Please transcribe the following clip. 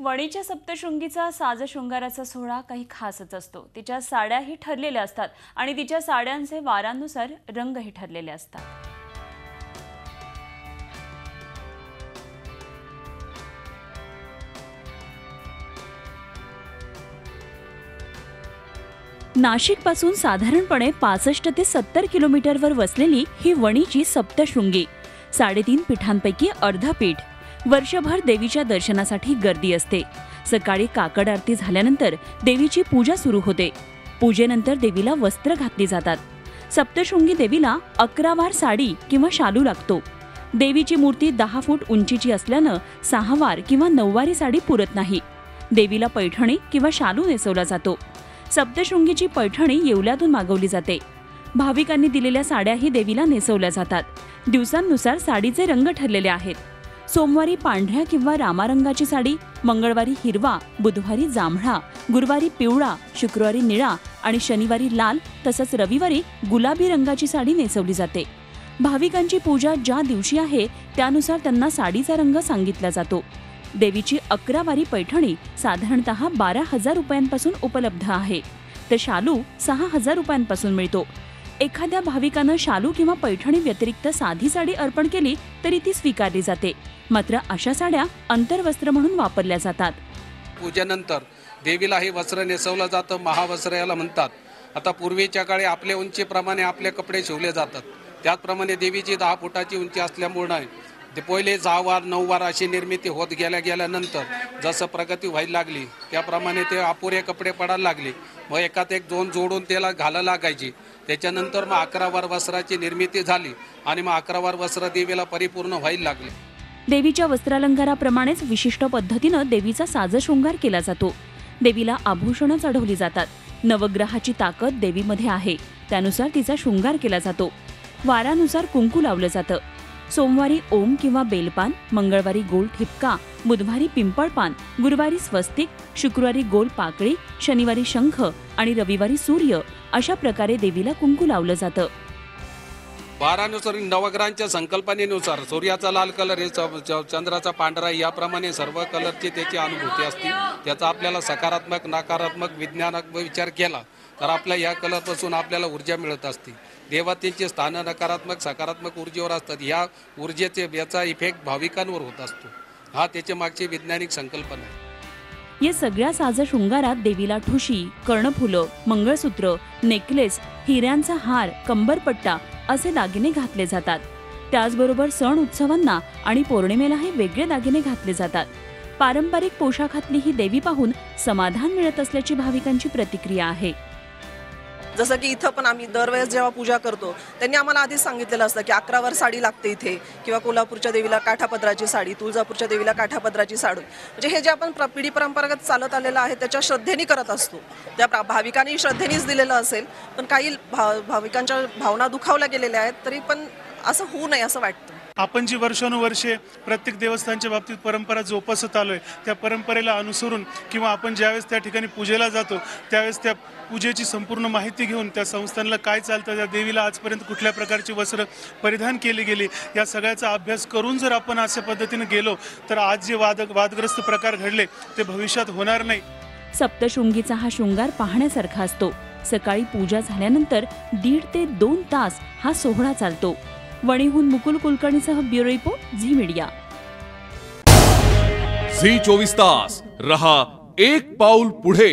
वणीच्या सप्तशृंगीचा साजशृंगाराचा सोहळा काही खासच असतो। तिच्या साड्याही ठरलेल्या असतात आणि तिच्या साड्यांचे वारांनुसार रंगही ठरलेले असतात। नाशिकपासून साधारणपणे 65 ते 70 किलोमीटरवर वसलेली ही वणीची सप्तशृंगी 3.5 पीठांपैकी अर्धा पीठ। वर्षभर देवीच्या दर्शनासाठी गर्दी असते। सकाळी काकड आरती झाल्यानंतर देवीची पूजा सुरू होते। पूजेनंतर देवीला वस्त्र घातली जातात। सप्तशृंगी देवीला 11 वार साडी किंवा शालू लागतो। देवीची मूर्ती 10 फूट उंचीची असल्यानं 6 वार किंवा 9 वारी साडी पुरत नाही। देवीला पैठणी किंवा शालू नेसवला जातो। सप्तशृंगीची पैठणी येवल्यातून मागवली जाते। भाविकांनी दिलेल्या साड्याही देवीला नेसवल्या जातात। दिवसांनुसार साडीचे रंग ठरलेले आहेत। सोमवारी पांढऱ्या किंवा रामा रंगाची साडी, मंगळवारी हिरवा, बुधवारी जांभळा, गुरुवारी पिवळा, शुक्रवारी निळा आणि शनिवारी लाल तसंच रविवारी गुलाबी रंगाची साडी नेसवली जाते। भाविकांची पूजा ज्या दिवशी आहे त्यानुसार त्यांना साडीचा रंग सांगितला जातो। देवीची 11 वारी पैठणी साधारणतः 12,000 रुपयांपासून उपलब्ध आहे, तर शालू 6,000 रुपयांपासून मिळतो। एखाद्या भाविकानं शालू किंवा पैठणी व्यतिरिक्त साधी साडी अर्पण केली तरी ती स्वीकारली जाते। मात्र अशा साड्या अंतर्वस्त्र म्हणून वापरल्या जातात। पूजेनंतर देवीला हे वस्त्र नेसवलं जातं, महावस्त्र याला म्हणतात। आता पूर्वीच्या काळी आपल्या उंचीप्रमाणे आपले कपडे शिवले जातात। त्याचप्रमाणे देवीची 10 फुटाची उंची असल्यामुळे ते पहिले 6 वार 9 वार अशी निर्मिती होत गेल्यानंतर जसं प्रगती व्हायला लागली त्याप्रमाणे ते अपुरे कपडे पडायला लागले। मग एकात एक 2 जोडून त्याला घालायला लागायची। त्याच्यानंतर मग 11 वार वस्त्राची निर्मिती झाली आणि मग 11 वार वस्त्र देवीला परिपूर्ण व्हायला लागले। देवीच्या वस्त्रालंकाराप्रमाणेच विशिष्ट पद्धतीनं देवीचा साजशृंगार केला जातो। देवीला आभूषणं चढवली जातात। नवग्रहाची ताकद देवीमध्ये आहे, त्यानुसार तिचा शृंगार केला जातो। वारानुसार कुंकू लावलं जातं। सोमवारी ओम किंवा बेलपान, मंगळवारी गोल ठिपका, बुधवारी पिंपळपान, गुरुवारी स्वस्तिक, शुक्रवारी गोल पाकळी, शनिवारी शंख आणि रविवारी सूर्य अशा प्रकारे देवीला कुंकू लावलं जातं। वारानुसार नवग्रहांच्या संकल्पनेनुसार सूर्याचा लाल कलर हे चंद्राचा पांढरा याप्रमाणे सर्व कलरची त्याची अनुभूती असते। त्याचा आपल्याला सकारात्मक नकारात्मक विज्ञानात्मक विचार केला तर आपल्या या कलरपासून आपल्याला ऊर्जा मिळत असते। देवतेचे स्थान नकारात्मक सकारात्मक ऊर्जेवर असतात। या ऊर्जेचे याचा इफेक्ट भाविकांवर होत असतो। हा त्याच्या मागची वैज्ञानिक संकल्पना आहे। या सगळ्या साजशृंगारात देवीला ठुशी, कर्णफुलं, मंगळसूत्र, नेकलेस, हिऱ्यांचा हार, कंबरपट्टा असे दागिने घातले जातात। त्याचबरोबर सण उत्सवांना आणि पौर्णिमेलाही वेगळे दागिने घातले जातात। पारंपरिक पोशाखातली ही देवी पाहून समाधान मिळत असल्याची भाविकांची प्रतिक्रिया आहे। जसं की इथं पण आम्ही दरवेळेस जेव्हा पूजा करतो त्यांनी आम्हाला आधीच सांगितलेलं असतं की 11 वार साडी लागते इथे, किंवा कोल्हापूरच्या देवीला काठापदराची साडी, तुळजापूरच्या देवीला काठापदराची साडी। म्हणजे हे जे आपण पिढी परंपरागत चालत आलेलं आहे त्याच्या श्रद्धेने करत असतो। त्या भाविकांनी श्रद्धेनेच दिलेलं असेल, पण काही भाविकांच्या भावना दुखावल्या गेलेल्या आहेत, तरी पण असं होऊ नये असं वाटतं। आपण जी वर्षानुवर्षे प्रत्येक देवस्थानच्या बाबतीत परंपरा जोपासत आलोय त्या परंपरेला अनुसरून किंवा आपण ज्यावेळेस त्या ठिकाणी पूजेला जातो त्यावेळेस त्या पूजेची संपूर्ण माहिती घेऊन त्या संस्थानला काय चालतं, त्या देवीला आजपर्यंत कुठल्या प्रकारची वस्त्र परिधान केली गेली या सगळ्याचा अभ्यास करून जर आपण अशा पद्धतीने गेलो तर आज जे वादग्रस्त प्रकार घडले ते भविष्यात होणार नाही। सप्तशृंगीचा हा शृंगार पाहण्यासारखा असतो। सकाळी पूजा झाल्यानंतर 1.5 ते 2 तास हा सोहळा चालतो। वणीहून मुकुल कुलकर्णीसह bureau report, Zee media. Zee 24 तास रहा एक पाऊल पुढे।